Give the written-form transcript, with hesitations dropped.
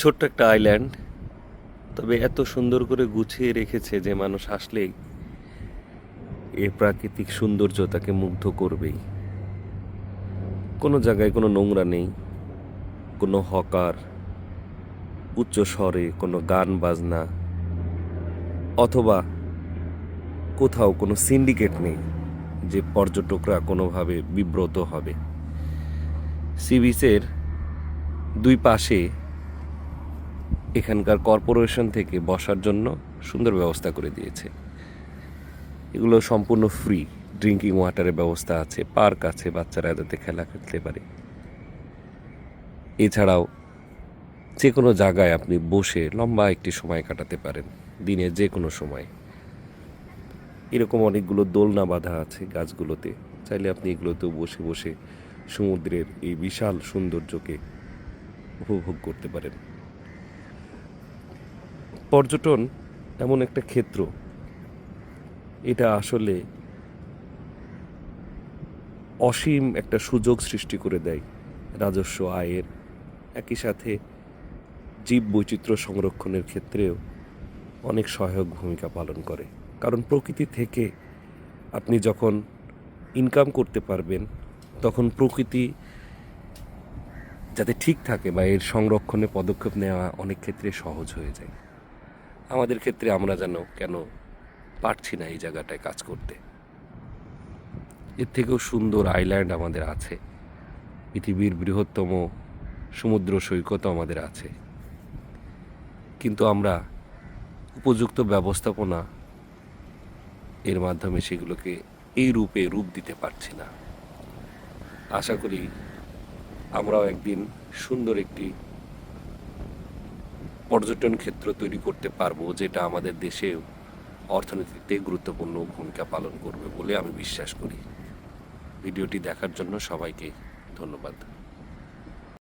ছোট্ট একটা আইল্যান্ড, তবে এত সুন্দর করে গুছিয়ে রেখেছে যে মানুষ আসলেই এর প্রাকৃতিক সৌন্দর্য তাকে মুগ্ধ করবেই। কোনো জায়গায় কোনো নোংরা নেই, কোনো হকার, উচ্চ স্বরে কোনো গান বাজনা, অথবা কোথাও কোনো সিন্ডিকেট নেই যে পর্যটকরা কোনোভাবে বিব্রত হবে। সি বিচের দুই পাশে এখানকার কর্পোরেশন থেকে বসার জন্য সুন্দর ব্যবস্থা করে দিয়েছে। এগুলো সম্পূর্ণ ফ্রি, ড্রিঙ্কিং ওয়াটারের ব্যবস্থা আছে, পার্ক আছে, বাচ্চারা যাতে খেলা খেলতে পারে। এছাড়াও যে কোনো জায়গায় আপনি বসে লম্বা একটি সময় কাটাতে পারেন, দিনের যে কোনো সময়। এরকম অনেকগুলো দোলনা বাঁধা আছে গাছগুলোতে, চাইলে আপনি এগুলোতেও বসে বসে সমুদ্রের এই বিশাল সৌন্দর্যকে উপভোগ করতে পারেন। পর্যটন এমন একটা ক্ষেত্র, এটা আসলে অসীম একটা সুযোগ সৃষ্টি করে দেয় রাজস্ব আয়ের, একই সাথে জীব বৈচিত্র্য সংরক্ষণের ক্ষেত্রেও অনেক সহায়ক ভূমিকা পালন করে। কারণ প্রকৃতি থেকে আপনি যখন ইনকাম করতে পারবেন, তখন প্রকৃতি যাতে ঠিক থাকে বা এর সংরক্ষণে পদক্ষেপ নেওয়া অনেক ক্ষেত্রে সহজ হয়ে যায়। আমাদের ক্ষেত্রে আমরা কেন পারছি না এই জায়গাটায় কাজ করতে। এর থেকেও সুন্দর আইল্যান্ড আমাদের আছে, পৃথিবীর বৃহত্তম সমুদ্র সৈকতও আমাদের আছে, কিন্তু আমরা উপযুক্ত ব্যবস্থাপনা এর মাধ্যমে সেগুলোকে এই রূপ দিতে পারছি না। আশা করি আমরাও একদিন সুন্দর একটি পর্যটন ক্ষেত্র তৈরি করতে পারবো, যেটা আমাদের দেশেও অর্থনীতিতে গুরুত্বপূর্ণ ভূমিকা পালন করবে বলে আমি বিশ্বাস করি। ভিডিওটি দেখার জন্য সবাইকে ধন্যবাদ।